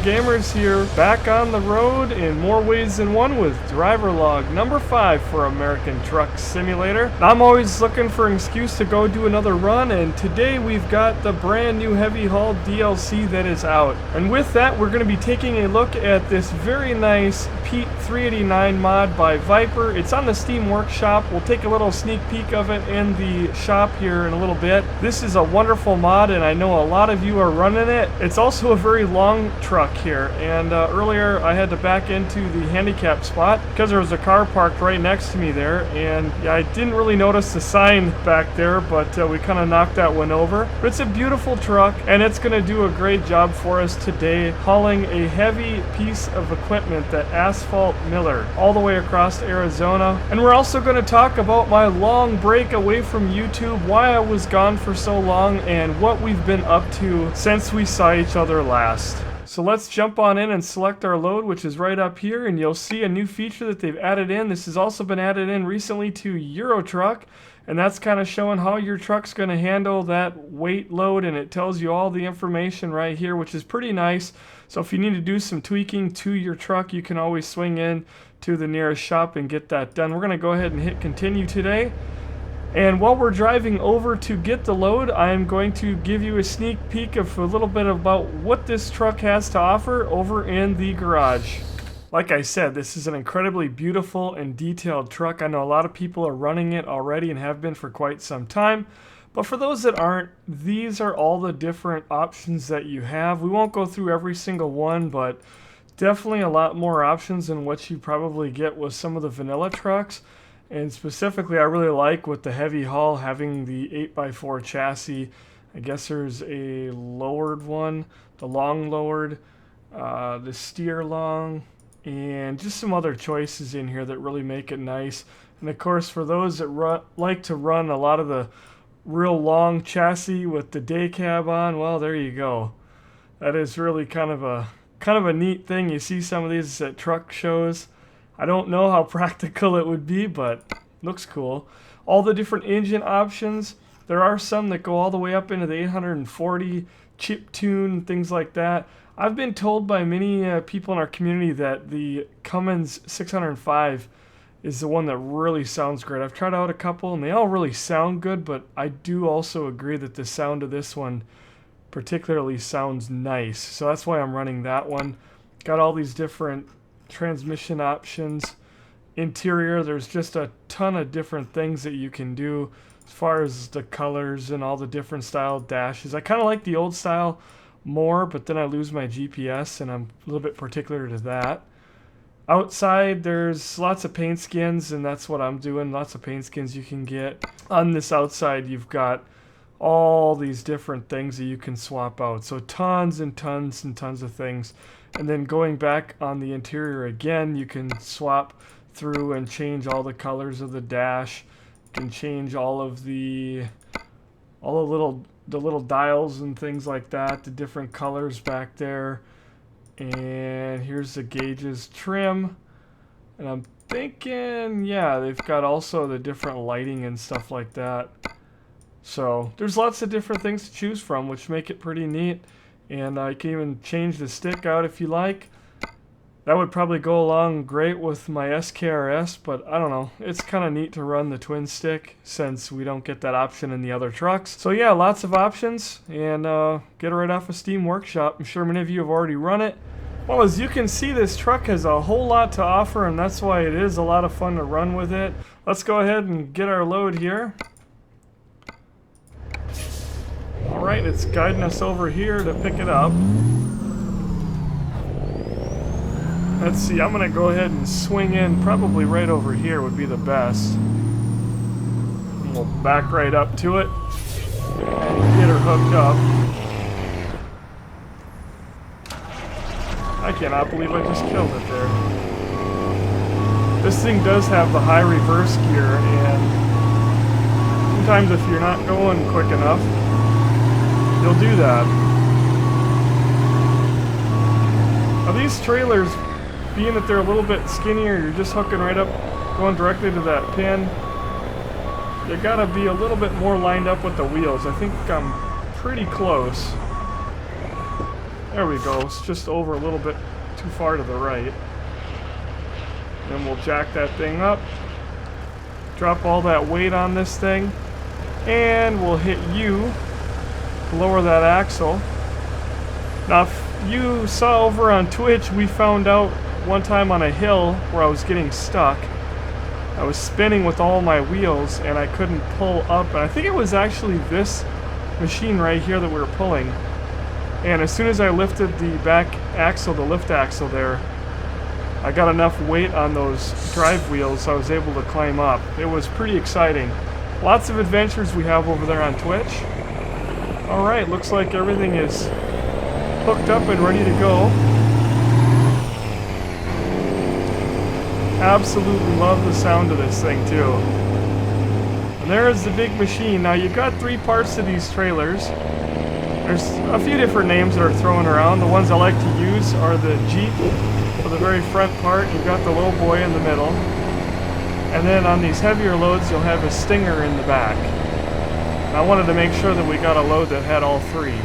GunninGamerz here, back on the road in more ways than one with driver log number 5 for American Truck Simulator. I'm always looking for an excuse to go do another run, and today we've got the brand new heavy haul DLC that is out. And with that, we're going to be taking a look at this very nice Pete 389 mod by Viper. It's on the Steam Workshop. We'll take a little sneak peek of it in the shop here in a little bit. This is a wonderful mod, and I know a lot of you are running it. It's also a very long truck here, and earlier I had to back into the handicap spot because there was a car parked right next to me there, and yeah, I didn't really notice the sign back there, but we kind of knocked that one over. But it's a beautiful truck, and it's going to do a great job for us today, hauling a heavy piece of equipment, that asphalt miller, all the way across Arizona. And we're also going to talk about my long break away from YouTube, why I was gone for so long, and what we've been up to since we saw each other last. So let's jump on in and select our load, which is right up here, and you'll see a new feature that they've added in. This has also been added in recently to Euro Truck, and that's kind of showing how your truck's going to handle that weight load, and it tells you all the information right here, which is pretty nice. So if you need to do some tweaking to your truck, you can always swing in to the nearest shop and get that done. We're going to go ahead and hit continue today. And while we're driving over to get the load, I'm going to give you a sneak peek of a little bit about what this truck has to offer over in the garage. Like I said, this is an incredibly beautiful and detailed truck. I know a lot of people are running it already and have been for quite some time. But for those that aren't, these are all the different options that you have. We won't go through every single one, but definitely a lot more options than what you probably get with some of the vanilla trucks. And specifically, I really like with the heavy haul having the 8x4 chassis. I guess there's a lowered one, the long lowered, the steer long, and just some other choices in here that really make it nice. And of course, for those that like to run a lot of the real long chassis with the day cab on, well, there you go. That is really kind of a neat thing. You see some of these at truck shows. I don't know how practical it would be, but looks cool. All the different engine options. There are some that go all the way up into the 840 chip tune, things like that. I've been told by many people in our community that the Cummins 605 is the one that really sounds great. I've tried out a couple and they all really sound good, but I do also agree that the sound of this one particularly sounds nice. So that's why I'm running that one. Got all these different transmission options. Interior, there's just a ton of different things that you can do as far as the colors and all the different style dashes. I kind of like the old style more, but then I lose my GPS and I'm a little bit particular to that. Outside, there's lots of paint skins, and that's what I'm doing. Lots of paint skins you can get. On this outside, you've got all these different things that you can swap out. So tons and tons and tons of things. And then going back on the interior again, you can swap through and change all the colors of the dash. You can change all the little dials and things like that, the different colors back there. And here's the gauges trim. And I'm thinking, yeah, they've got also the different lighting and stuff like that. So there's lots of different things to choose from, which make it pretty neat. And I can even change the stick out if you like. That would probably go along great with my SKRS, but I don't know. It's kind of neat to run the twin stick since we don't get that option in the other trucks. So yeah, lots of options, and get it right off of Steam Workshop. I'm sure many of you have already run it. Well, as you can see, this truck has a whole lot to offer, and that's why it is a lot of fun to run with it. Let's go ahead and get our load here. Alright, it's guiding us over here to pick it up. Let's see, I'm going to go ahead and swing in probably right over here would be the best. And we'll back right up to it and get her hooked up. I cannot believe I just killed it there. This thing does have the high reverse gear, and sometimes if you're not going quick enough, you'll do that. Now these trailers, being that they're a little bit skinnier, you're just hooking right up, going directly to that pin. You gotta be a little bit more lined up with the wheels. I think I'm pretty close. There we go. It's just over a little bit too far to the right. Then we'll jack that thing up. Drop all that weight on this thing. And we'll hit U. Lower that axle. Now, if you saw over on Twitch, we found out one time on a hill where I was getting stuck. I was spinning with all my wheels and I couldn't pull up. And I think it was actually this machine right here that we were pulling. And as soon as I lifted the back axle, the lift axle there, I got enough weight on those drive wheels so I was able to climb up. It was pretty exciting. Lots of adventures we have over there on Twitch. Alright, looks like everything is hooked up and ready to go. Absolutely love the sound of this thing too. And there is the big machine. Now you've got three parts to these trailers. There's a few different names that are thrown around. The ones I like to use are the Jeep for the very front part. You've got the low boy in the middle. And then on these heavier loads, you'll have a Stinger in the back. And I wanted to make sure that we got a load that had all three.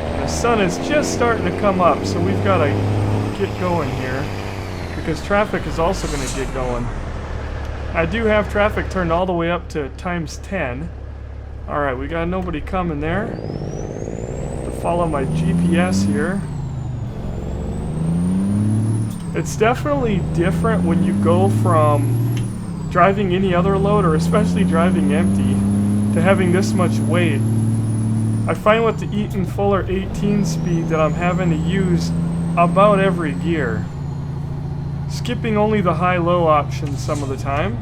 And the sun is just starting to come up, so we've got to get going here, because traffic is also going to get going. I do have traffic turned all the way up to ×10. Alright, we got nobody coming there. To follow my GPS here. It's definitely different when you go from driving any other load, or especially driving empty, to having this much weight. I find with the Eaton Fuller 18 speed that I'm having to use about every gear. Skipping only the high-low options some of the time.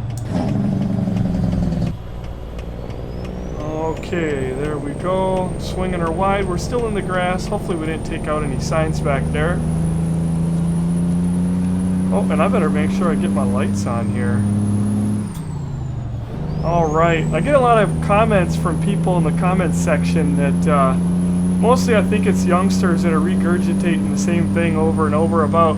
Okay, there we go. Swinging her wide. We're still in the grass. Hopefully we didn't take out any signs back there. Oh, and I better make sure I get my lights on here. Alright, I get a lot of comments from people in the comments section that mostly I think it's youngsters that are regurgitating the same thing over and over about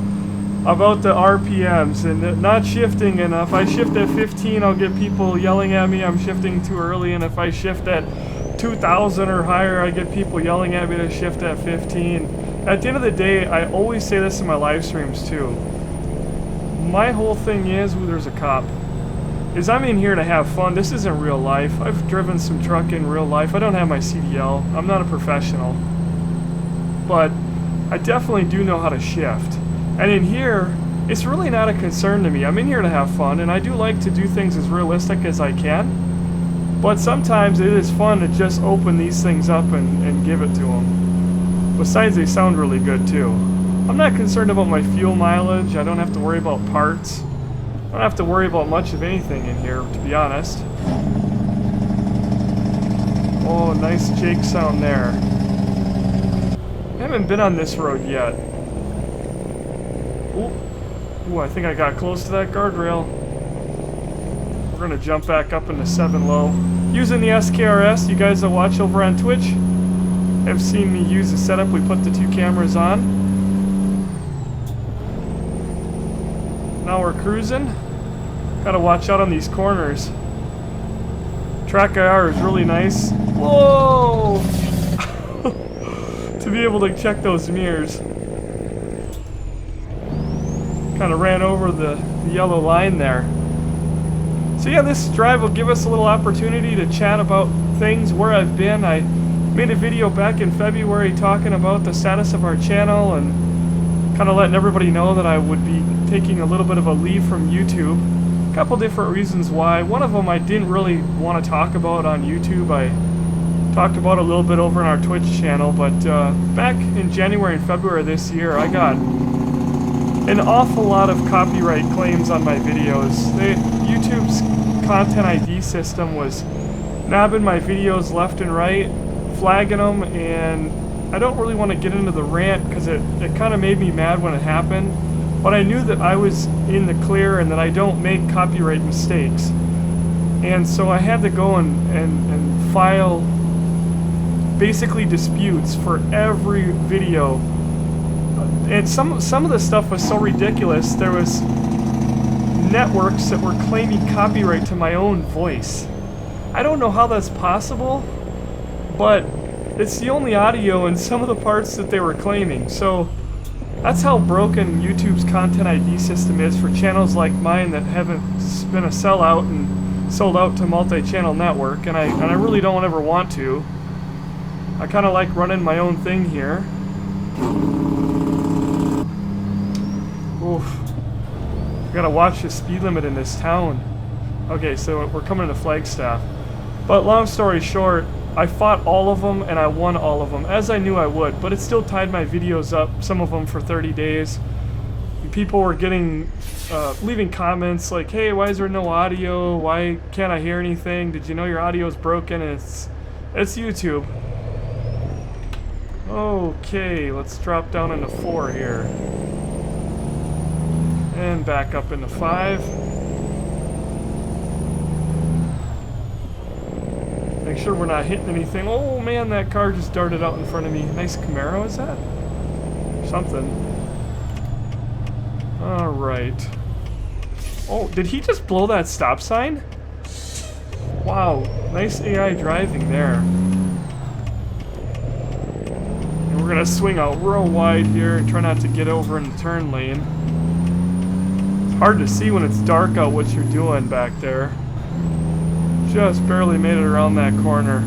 the RPMs and not shifting enough. I shift at 15, I'll get people yelling at me I'm shifting too early, and if I shift at 2,000 or higher, I get people yelling at me to shift at 15. At the end of the day, I always say this in my live streams too. My whole thing is, ooh, there's a cop, is I'm in here to have fun. This isn't real life. I've driven some truck in real life. I don't have my CDL. I'm not a professional. But I definitely do know how to shift. And in here, it's really not a concern to me. I'm in here to have fun, and I do like to do things as realistic as I can. But sometimes it is fun to just open these things up and give it to them. Besides, they sound really good too. I'm not concerned about my fuel mileage. I don't have to worry about parts. I don't have to worry about much of anything in here, to be honest. Oh, nice Jake sound there. I haven't been on this road yet. Ooh, I think I got close to that guardrail. We're gonna jump back up into 7 low. Using the SKRS, you guys that watch over on Twitch have seen me use the setup. We put the 2 cameras on. Now we're cruising. Gotta watch out on these corners. Track IR is really nice. Whoa! To be able to check those mirrors. Kind of ran over the yellow line there. So yeah, this drive will give us a little opportunity to chat about things, where I've been. I made a video back in February talking about the status of our channel and kind of letting everybody know that I would be taking a little bit of a leave from YouTube. A couple different reasons why. One of them I didn't really want to talk about on YouTube. I talked about it a little bit over on our Twitch channel, but back in January and February this year, I got an awful lot of copyright claims on my videos. YouTube's Content ID system was nabbing my videos left and right, flagging them, and I don't really want to get into the rant because it kind of made me mad when it happened. But I knew that I was in the clear and that I don't make copyright mistakes. And so I had to go and file basically disputes for every video. And some of the stuff was so ridiculous. There was networks that were claiming copyright to my own voice. I don't know how that's possible, but it's the only audio in some of the parts that they were claiming. So that's how broken YouTube's content ID system is for channels like mine that haven't been a sellout and sold out to multi-channel network, and I really don't ever want to. I kind of like running my own thing here. Oof. I gotta watch the speed limit in this town. Okay, so we're coming to Flagstaff. But long story short, I fought all of them and I won all of them, as I knew I would, but it still tied my videos up, some of them for 30 days. People were getting, leaving comments like, hey, why is there no audio? Why can't I hear anything? Did you know your audio is broken? And it's YouTube. Okay, let's drop down into 4 here. And back up into 5. Make sure we're not hitting anything. Oh man, that car just darted out in front of me. Nice Camaro, is that? Something. Alright. Oh, did he just blow that stop sign? Wow, nice AI driving there. And we're gonna swing out real wide here and try not to get over in the turn lane. It's hard to see when it's dark out what you're doing back there. Just barely made it around that corner.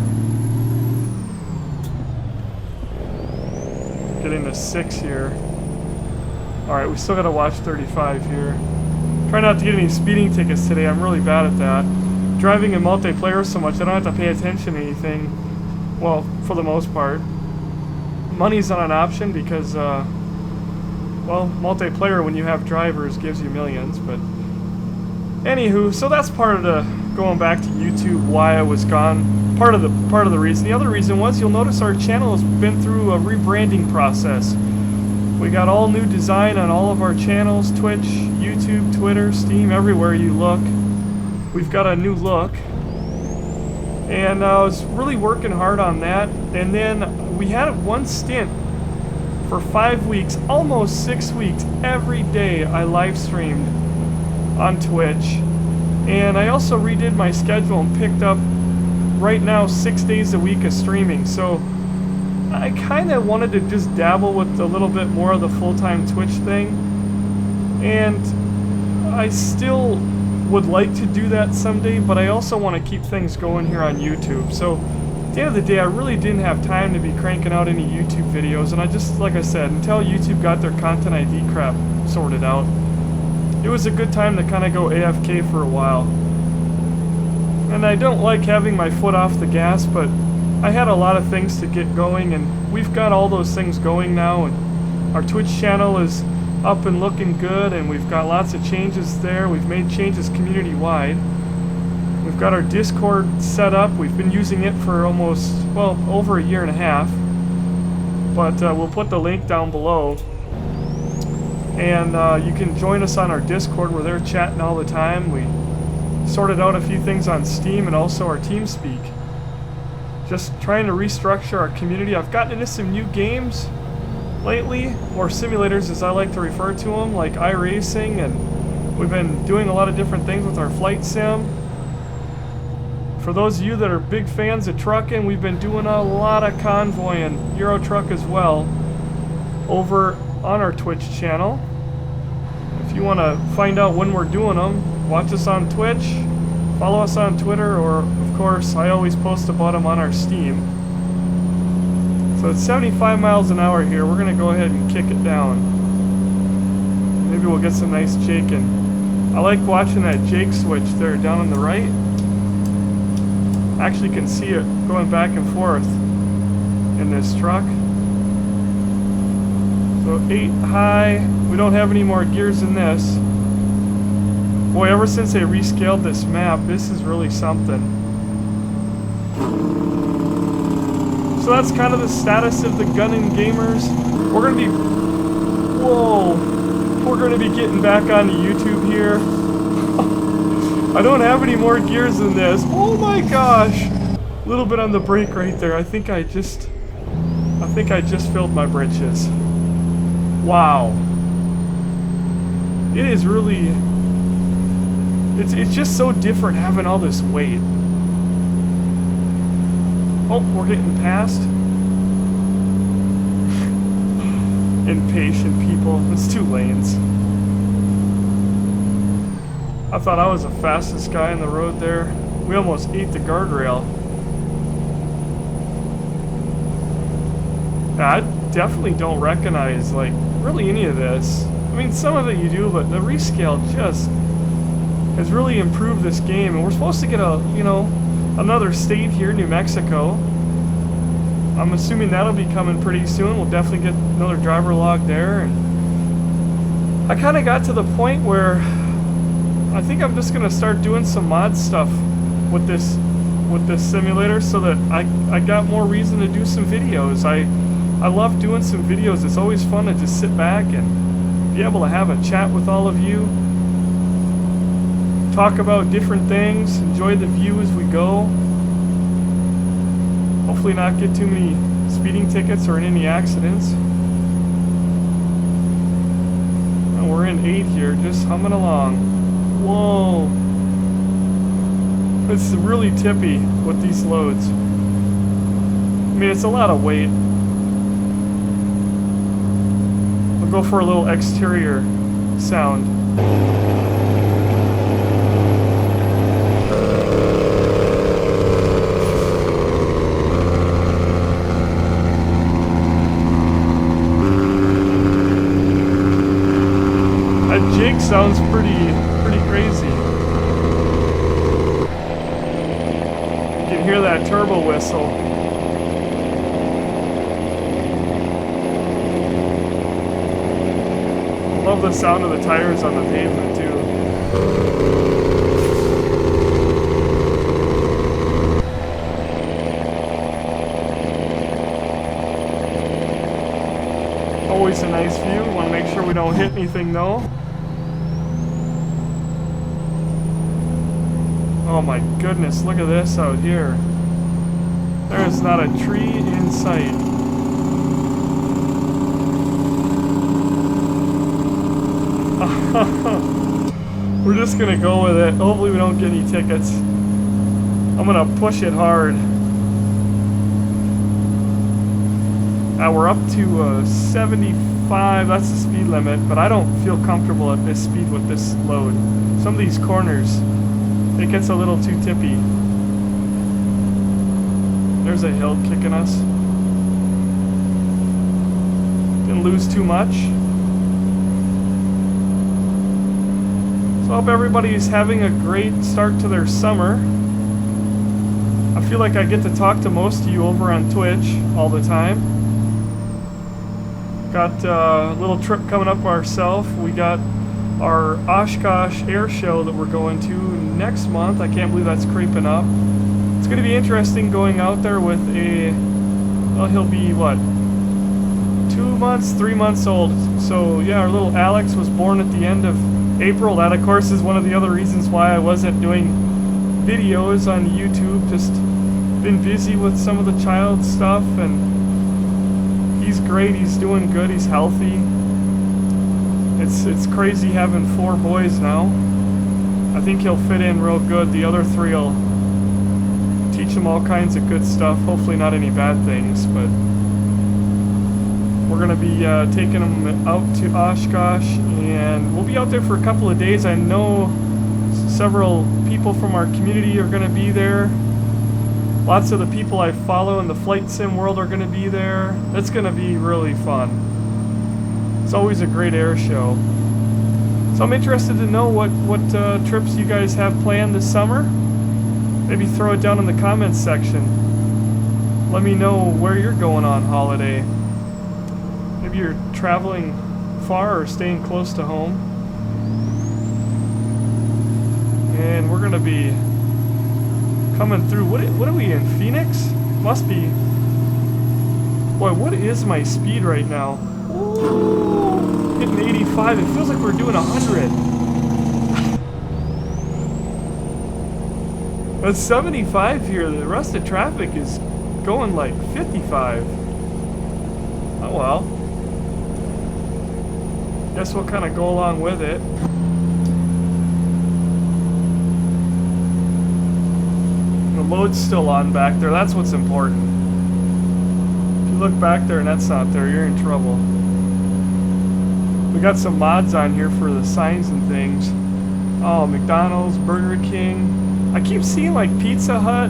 Getting to 6 here. Alright, we still gotta watch 35 here. Try not to get any speeding tickets today, I'm really bad at that. Driving in multiplayer so much, I don't have to pay attention to anything. Well, for the most part. Money's not an option because, well, multiplayer when you have drivers gives you millions, but... Anywho, so that's part of the... going back to YouTube, why I was gone. Part of the reason. The other reason was you'll notice our channel has been through a rebranding process. We got all new design on all of our channels, Twitch, YouTube, Twitter, Steam, everywhere you look. We've got a new look. And I was really working hard on that. And then we had one stint for 5 weeks, almost 6 weeks, every day I live streamed on Twitch. And I also redid my schedule and picked up, right now, 6 days a week of streaming. So I kind of wanted to just dabble with a little bit more of the full-time Twitch thing. And I still would like to do that someday, but I also want to keep things going here on YouTube. So at the end of the day, I really didn't have time to be cranking out any YouTube videos. And I just, like I said, until YouTube got their content ID crap sorted out, it was a good time to kind of go AFK for a while. And I don't like having my foot off the gas, but I had a lot of things to get going, and we've got all those things going now, and our Twitch channel is up and looking good, and we've got lots of changes there. We've made changes community-wide. We've got our Discord set up. We've been using it for almost, well, over a year and a half. But we'll put the link down below. And you can join us on our Discord. We're there chatting all the time. We sorted out a few things on Steam and also our TeamSpeak. Just trying to restructure our community. I've gotten into some new games lately, or simulators as I like to refer to them, like iRacing, and we've been doing a lot of different things with our flight sim. For those of you that are big fans of trucking, we've been doing a lot of convoy and Euro Truck as well over on our Twitch channel. If you want to find out when we're doing them, watch us on Twitch, follow us on Twitter, or of course I always post about them on our Steam. So it's 75 miles an hour here. We're going to go ahead and kick it down. Maybe we'll get some nice jaking. I like watching that jake switch there down on the right. I actually can see it going back and forth in this truck. So 8 high. We don't have any more gears in this. Boy, ever since they rescaled this map, this is really something. So that's kind of the status of the GunninGamerz. We're gonna be... Whoa! We're gonna be getting back onto YouTube here. I don't have any more gears in this. Oh my gosh! A little bit on the brake right there. I think I just filled my britches. Wow. It is really... It's just so different having all this weight. Oh, we're getting past. Impatient people. It's 2 lanes. I thought I was the fastest guy on the road there. We almost ate the guardrail. I definitely don't recognize, like, really any of this. I mean, some of it you do, but the rescale just has really improved this game. And we're supposed to get another state here, New Mexico. I'm assuming that'll be coming pretty soon. We'll definitely get another driver log there. And I kind of got to the point where I think I'm just gonna start doing some mod stuff with this simulator, so that I got more reason to do some videos. I love doing some videos. It's always fun to just sit back and be able to have a chat with all of you, talk about different things, enjoy the view as we go. Hopefully not get too many speeding tickets or in any accidents. And we're in 8 here, just humming along. Whoa. It's really tippy with these loads. I mean, it's a lot of weight. We'll go for a little exterior sound. That jig sounds pretty crazy. You can hear that turbo whistle. Love the sound of the tires on the pavement too. Always a nice view. Want to make sure we don't hit anything though. Oh my goodness, look at this out here. There is not a tree in sight. We're just gonna go with it. Hopefully we don't get any tickets. I'm gonna push it hard. We're up to 75, that's the speed limit, but I don't feel comfortable at this speed with this load. Some of these corners, it gets a little too tippy. There's a hill kicking us. Didn't lose too much. So I hope everybody's having a great start to their summer. I feel like I get to talk to most of you over on Twitch all the time. Got a little trip coming up ourselves. We got our Oshkosh air show that we're going to next month. I can't believe that's creeping up. It's going to be interesting going out there with a, well, he'll be what, 2 months, 3 months old. So yeah, our little Alex was born at the end of April. That of course is one of the other reasons why I wasn't doing videos on YouTube. Just been busy with some of the child stuff, and he's great, he's doing good, he's healthy. It's crazy having 4 boys now. I think he'll fit in real good. The other 3 will teach him all kinds of good stuff. Hopefully not any bad things, but we're gonna be taking him out to Oshkosh, and we'll be out there for a couple of days. I know several people from our community are gonna be there. Lots of the people I follow in the flight sim world are going to be there. It's going to be really fun. It's always a great air show. So I'm interested to know what trips you guys have planned this summer. Maybe throw it down in the comments section. Let me know where you're going on holiday. Maybe you're traveling far or staying close to home. And we're going to be coming through. What are we in? Phoenix? Must be. Boy, what is my speed right now? Ooh, hitting 85. It feels like we're doing 100. That's 75 here. The rest of traffic is going like 55. Oh well. Guess we'll kind of go along with it. The load's still on back there. That's what's important. If you look back there and that's not there, you're in trouble. We got some mods on here for the signs and things. Oh, McDonald's, Burger King. I keep seeing like Pizza Hut.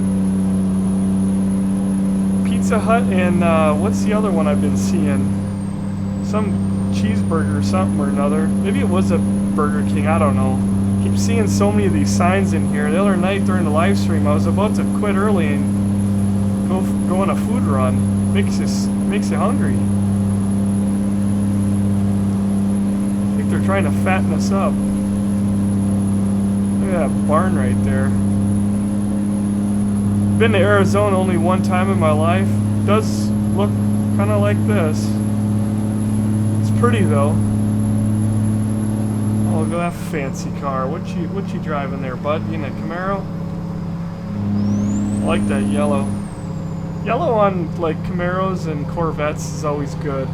Pizza Hut and what's the other one I've been seeing? Some cheeseburger or something or another. Maybe it was a Burger King, I don't know. Keep seeing so many of these signs in here. The other night during the live stream, I was about to quit early and go on a food run. Makes you hungry. I think they're trying to fatten us up. Look at that barn right there. Been to Arizona only one time in my life. Does look kind of like this. It's pretty though. Oh, look at that fancy car. What you driving there, bud? You in a Camaro? I like that yellow. Yellow on like Camaros and Corvettes is always good.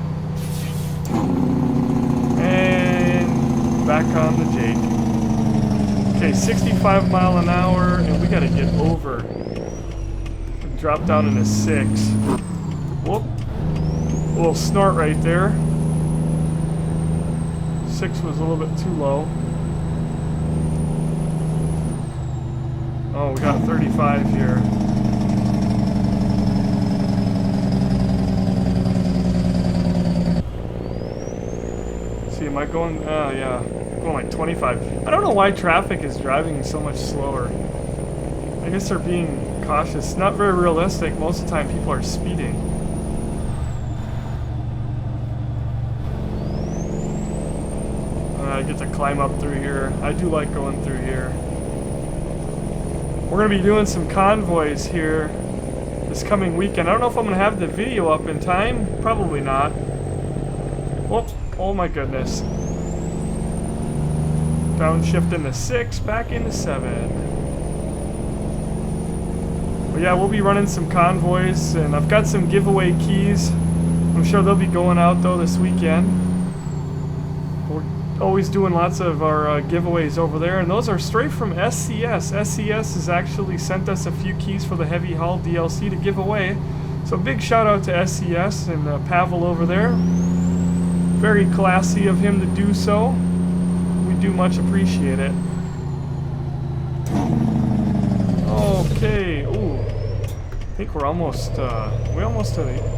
And back on the Jake. Okay, 65 mile an hour, and we gotta get over. Drop down into 6. Whoop. A little snort right there. 6 was a little bit too low. Oh, we got 35 here. See, am I going? Yeah, going like 25. I don't know why traffic is driving so much slower. I guess they're being cautious. Not very realistic. Most of the time people are speeding. I get to climb up through here. I do like going through here. We're going to be doing some convoys here this coming weekend. I don't know if I'm going to have the video up in time. Probably not. Whoop. Oh my goodness. Downshift into 6, back into 7. But yeah, we'll be running some convoys, and I've got some giveaway keys. I'm sure they'll be going out though this weekend. We're always doing lots of our giveaways over there, and those are straight from SCS. SCS has actually sent us a few keys for the Heavy Haul DLC to give away. So big shout out to SCS and Pavel over there. Very classy of him to do so. We do much appreciate it. Okay, ooh. I think we're almost to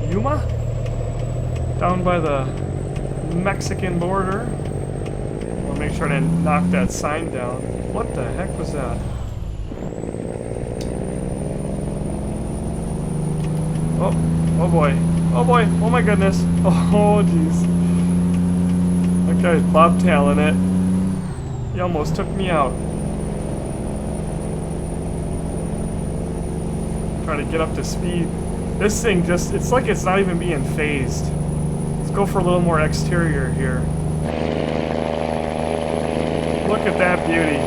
Yuma? Down by the Mexican border. We'll make sure to knock that sign down. What the heck was that? Oh boy. Oh boy, oh my goodness. Oh jeez. That guy's bobtailing it. He almost took me out. Trying to get up to speed. This thing just, it's like it's not even being phased. Let's go for a little more exterior here. Look at that beauty.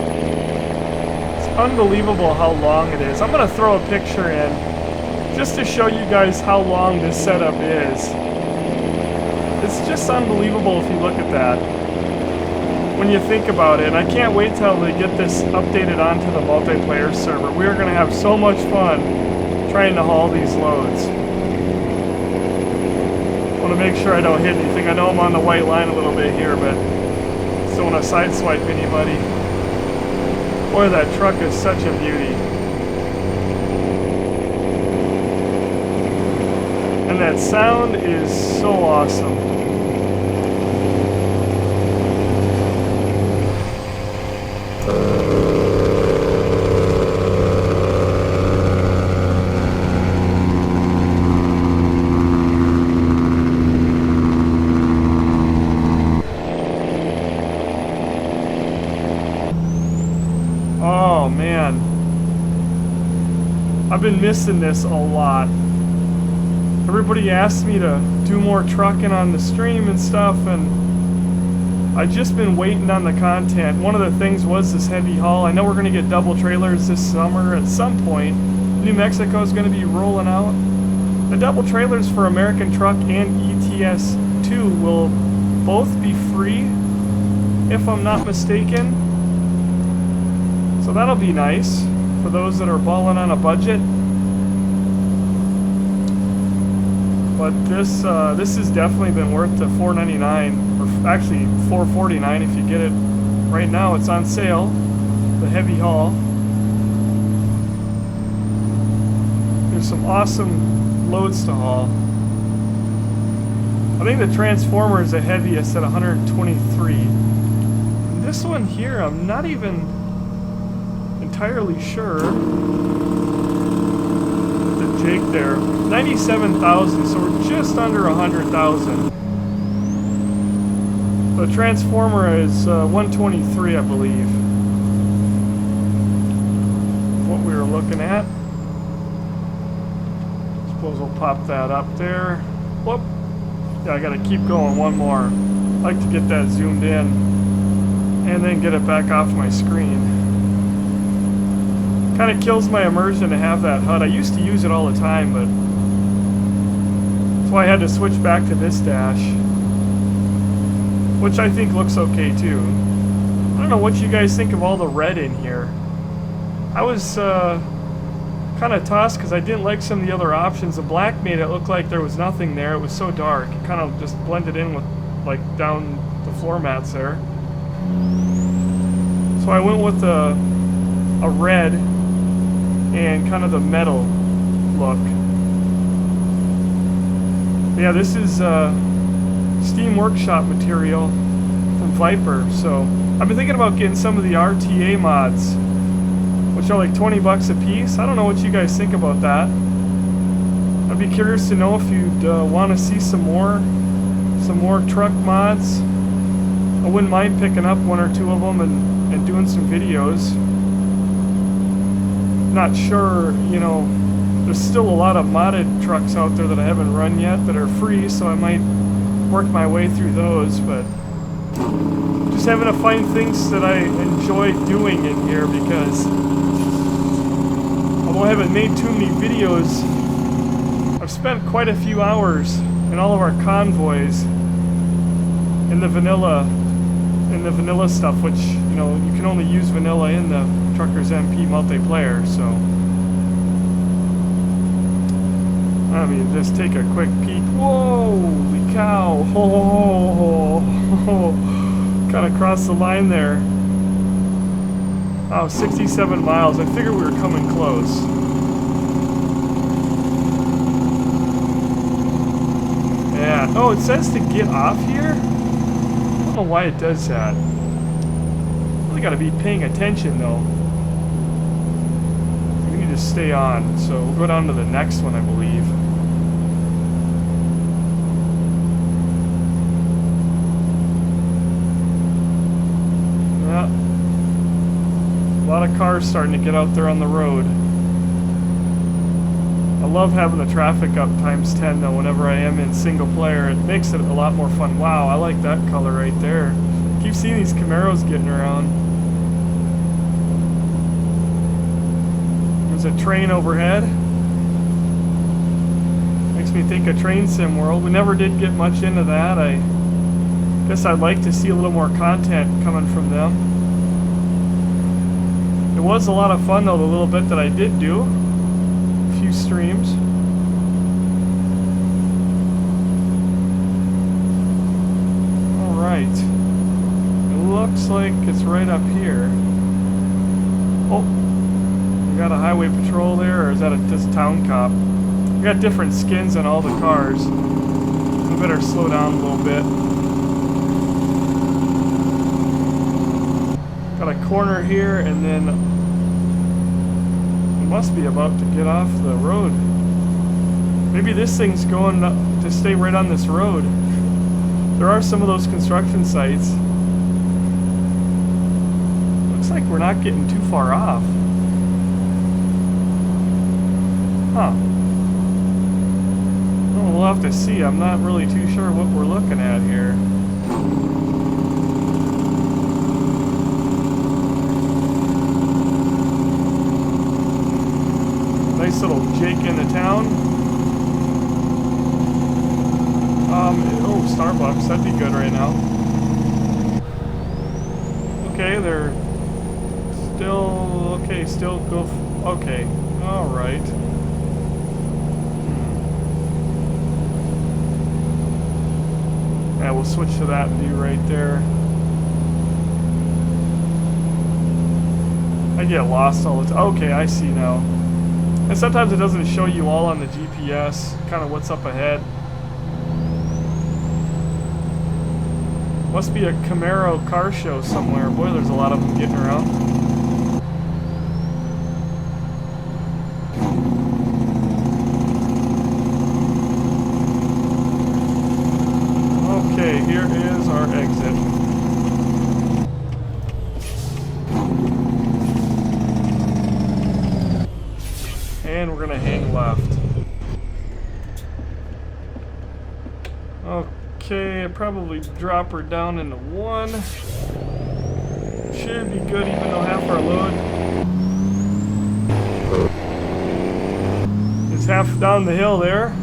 It's unbelievable how long it is. I'm going to throw a picture in just to show you guys how long this setup is. It's just unbelievable if you look at that. When you think about it, and I can't wait till they get this updated onto the multiplayer server. We're going to have so much fun trying to haul these loads. I want to make sure I don't hit anything. I know I'm on the white line a little bit here, but just don't want to sideswipe anybody. Boy, that truck is such a beauty. And that sound is so awesome. Oh man, I've been missing this a lot. Everybody asked me to do more trucking on the stream and stuff, and I've just been waiting on the content. One of the things was this heavy haul. I know we're going to get double trailers this summer at some point. New Mexico is going to be rolling out. The double trailers for American Truck and ETS2 will both be free, if I'm not mistaken. So that'll be nice for those that are balling on a budget. But this has definitely been worth the $4.99, or actually $449 if you get it right now. It's on sale, the heavy haul. There's some awesome loads to haul. I think the Transformer is the heaviest at 123. This one here, I'm not even entirely sure. The Jake there, 97,000, so we're just under 100,000. The Transformer is 123, I believe. What we were looking at. Suppose we'll pop that up there. Whoop. Yeah, I gotta keep going one more. I like to get that zoomed in and then get it back off my screen. Kind of kills my immersion to have that HUD. I used to use it all the time, but that's why I had to switch back to this dash, which I think looks okay too. I don't know what you guys think of all the red in here. I was kind of tossed because I didn't like some of the other options. The black made it look like there was nothing there. It was so dark. It kind of just blended in with, like, down the floor mats there. So I went with a red and kind of the metal look. Yeah, this is Steam Workshop material from Viper. So I've been thinking about getting some of the RTA mods, which are like 20 bucks a piece. I don't know what you guys think about that. I'd be curious to know if you'd want to see some more truck mods. I wouldn't mind picking up one or two of them and doing some videos. Not sure, you know, there's still a lot of modded trucks out there that I haven't run yet that are free, so I might work my way through those, but just having to find things that I enjoy doing in here, because although I haven't made too many videos, I've spent quite a few hours in all of our convoys in the vanilla stuff, which, you know, you can only use vanilla in the Truckers MP multiplayer. So I mean, just take a quick peek. Holy cow! Kind of crossed the line there. Oh, 67 miles. I figured we were coming close. Yeah. Oh, it says to get off here? I don't know why it does that. Really gotta be paying attention though. We need to stay on, so we'll go down to the next one, I believe. Yeah. A lot of cars starting to get out there on the road. I love having the traffic up times 10 though whenever I am in single player. It makes it a lot more fun. Wow, I like that color right there. Keep seeing these Camaros getting around. There's a train overhead. Makes me think of Train Sim World. We never did get much into that. I guess I'd like to see a little more content coming from them. It was a lot of fun though, the little bit that I did do. A few streams. Alright. It looks like it's right up here. Oh, we got a highway patrol there, or is that just town cop? We got different skins on all the cars. We better slow down a little bit. Got a corner here, and then we must be about to get off the road. Maybe this thing's going to stay right on this road. There are some of those construction sites. Looks like we're not getting too far off. Huh. Well, we'll have to see. I'm not really too sure what we're looking at here. Nice little Jake into town. Oh, Starbucks, that'd be good right now. Okay, they're still, okay, still go, okay, alright. Yeah, we'll switch to that view right there. I get lost all the time. Okay, I see now. And sometimes it doesn't show you all on the GPS, kind of what's up ahead. Must be a Camaro car show somewhere. Boy, there's a lot of them getting around. Okay, here is our exit. And we're gonna hang left. Okay, I'd probably drop her down into 1. Should be good even though half our load is half down the hill there.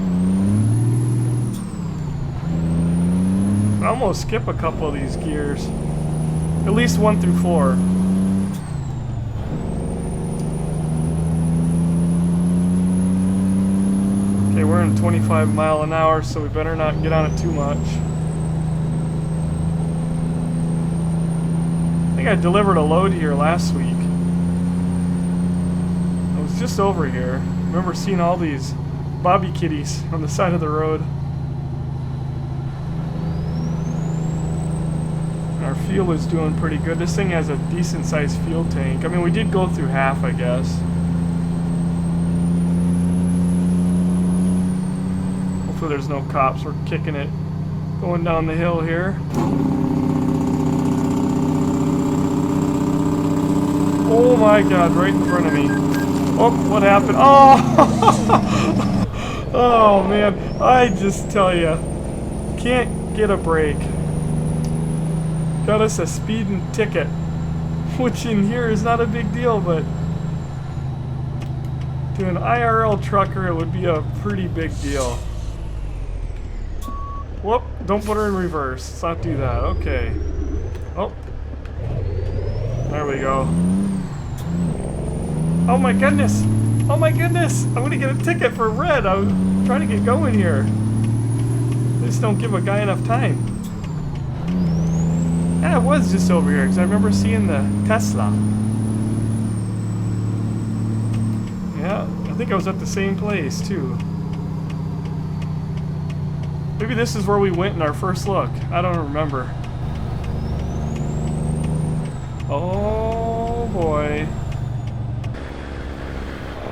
I almost skip a couple of these gears. At least 1 through 4. Okay, we're in 25 mile an hour, so we better not get on it too much. I think I delivered a load here last week. I was just over here. I remember seeing all these bobby kitties on the side of the road. Our fuel is doing pretty good. This thing has a decent sized fuel tank. I mean, we did go through half, I guess. Hopefully there's no cops. We're kicking it going down the hill here. Oh my god, right in front of me. Oh, what happened? Oh! Oh man, I just tell you, can't get a break. Got us a speeding ticket, which in here is not a big deal, but to an IRL trucker it would be a pretty big deal. Whoop, don't put her in reverse. Let's not do that. Okay. Oh. There we go. Oh my goodness! Oh my goodness! I'm gonna get a ticket for red. I'm trying to get going here. They just don't give a guy enough time. Yeah, it was just over here because I remember seeing the Tesla. Yeah, I think I was at the same place too. Maybe this is where we went in our first look. I don't remember. Oh boy.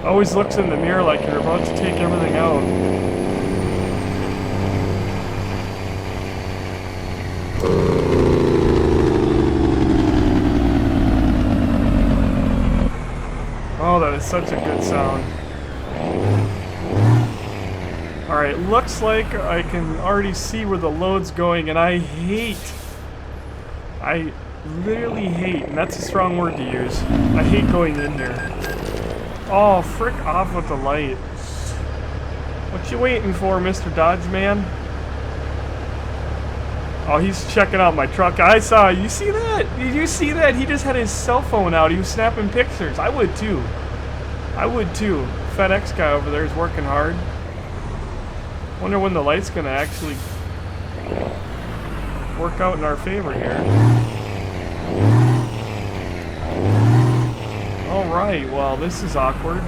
Always looks in the mirror like you're about to take everything out. Oh, that is such a good sound. Alright, looks like I can already see where the load's going, and I literally hate, and that's a strong word to use, I hate going in there. Oh, frick off with the light. What you waiting for, Mr. Dodge Man? Oh, he's checking out my truck. I saw, you see that? Did you see that? He just had his cell phone out. He was snapping pictures. I would too. I would too. FedEx guy over there is working hard. Wonder when the light's gonna actually work out in our favor here. Alright, well, this is awkward.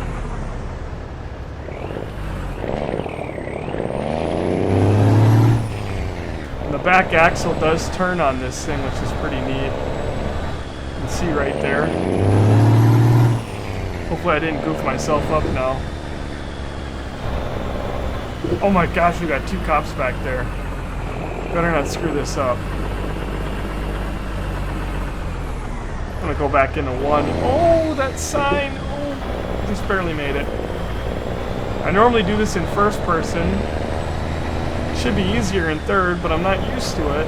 And the back axle does turn on this thing, which is pretty neat. You can see right there. Hopefully I didn't goof myself up now. Oh my gosh, we got 2 cops back there. Better not screw this up. I'm gonna go back into 1. Oh, that sign! Oh, just barely made it. I normally do this in first person. It should be easier in third, but I'm not used to it.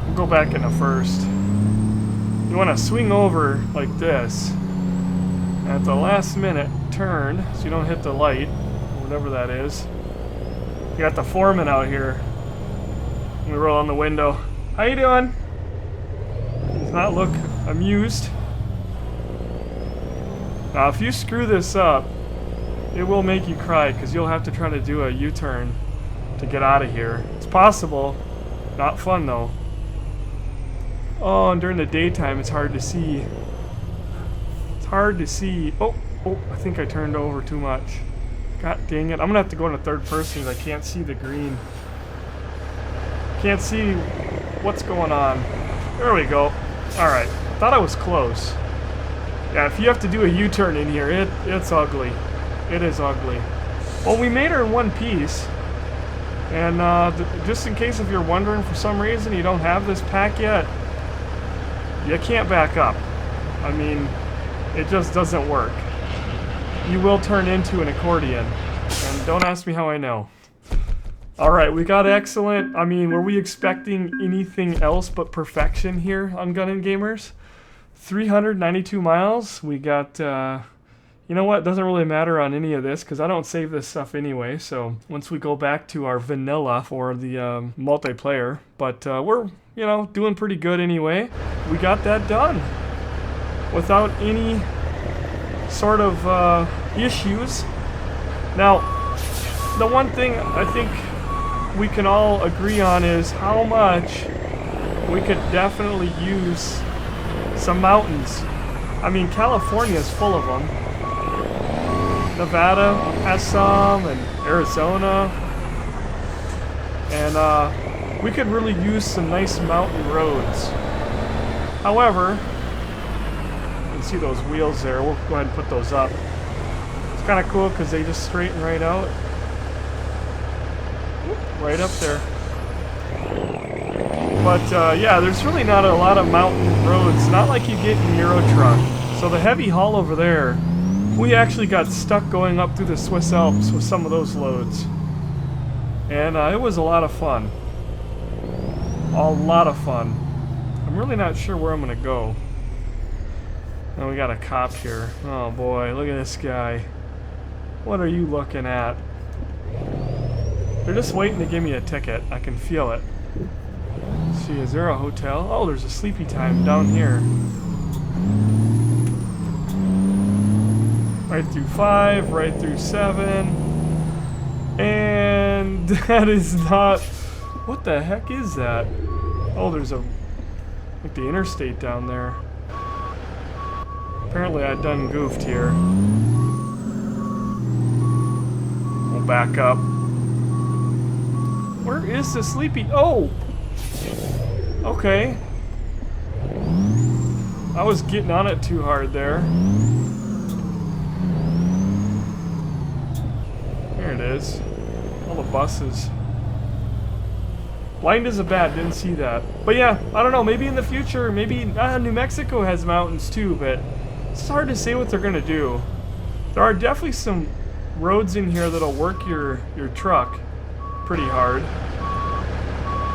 We'll go back into first. You want to swing over like this. And at the last minute, turn so you don't hit the light, whatever that is. You got the foreman out here. Let me roll on the window. How you doing? Does not look amused. Now, if you screw this up, it will make you cry because you'll have to try to do a U-turn to get out of here. It's possible. Not fun though. Oh, and during the daytime it's hard to see. It's hard to see. Oh, I think I turned over too much. God dang it. I'm gonna have to go into third person because I can't see the green. Can't see what's going on. There we go. Alright. Thought I was close. Yeah, if you have to do a U-turn in here, it's ugly. It is ugly. Well, we made her in one piece. And just in case if you're wondering for some reason you don't have this pack yet, you can't back up. I mean, it just doesn't work. You will turn into an accordion. And don't ask me how I know. Alright, we got excellent. I mean, were we expecting anything else but perfection here on GunninGamerz? 392 miles. We got, you know what? It doesn't really matter on any of this because I don't save this stuff anyway. So once we go back to our vanilla for the multiplayer. But we're, you know, doing pretty good anyway. We got that done without any sort of issues. Now, the one thing I think we can all agree on is how much we could definitely use some mountains. I mean, California is full of them. Nevada has some, and Arizona. And we could really use some nice mountain roads. However, you can see those wheels there. We'll go ahead and put those up. It's kind of cool because they just straighten right out. Right up there. But yeah, there's really not a lot of mountain roads, not like you get in Euro Truck. So the heavy haul over there, we actually got stuck going up through the Swiss Alps with some of those loads. And it was a lot of fun. A lot of fun. I'm really not sure where I'm gonna go. Oh, we got a cop here. Oh boy, look at this guy. What are you looking at? They're just waiting to give me a ticket. I can feel it. Let's see, is there a hotel? Oh, there's a sleepy time down here. Right through 5, right through 7. And that is not... What the heck is that? Oh, there's a... like the interstate down there. Apparently I done goofed here. We'll back up. Where is the sleepy? Oh! Okay. I was getting on it too hard there. There it is. All the buses. Blind as a bat, didn't see that. But yeah, I don't know, maybe in the future, maybe New Mexico has mountains too, but it's hard to say what they're gonna do. There are definitely some roads in here that'll work your truck pretty hard.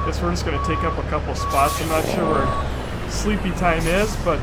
Guess we're just going to take up a couple spots. I'm not sure where sleepy time is, but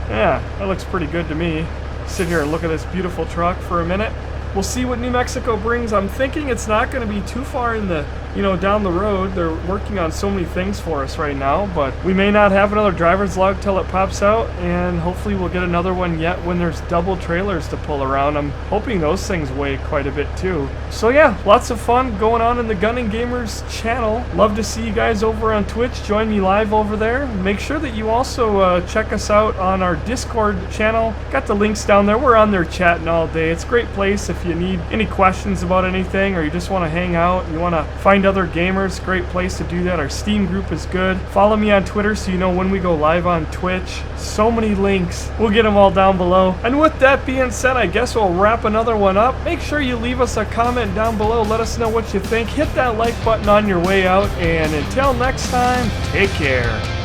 yeah, that looks pretty good to me. Sit here and look at this beautiful truck for a minute. We'll see what New Mexico brings. I'm thinking it's not going to be too far in the, you know, down the road. They're working on so many things for us right now, but we may not have another driver's log till it pops out, and hopefully we'll get another one yet when there's double trailers to pull around. I'm hoping those things weigh quite a bit too. So yeah, lots of fun going on in the GunninGamerz channel. Love to see you guys over on Twitch. Join me live over there. Make sure that you also check us out on our Discord channel. Got the links down there. We're on there chatting all day. It's a great place if you need any questions about anything, or you just want to hang out, you want to find other gamers. Great place to do that. Our Steam group is good. Follow me on Twitter so you know when we go live on Twitch. So many links. We'll get them all down below. And with that being said, I guess we'll wrap another one up. Make sure you leave us a comment down below. Let us know what you think. Hit that like button on your way out. And until next time, take care.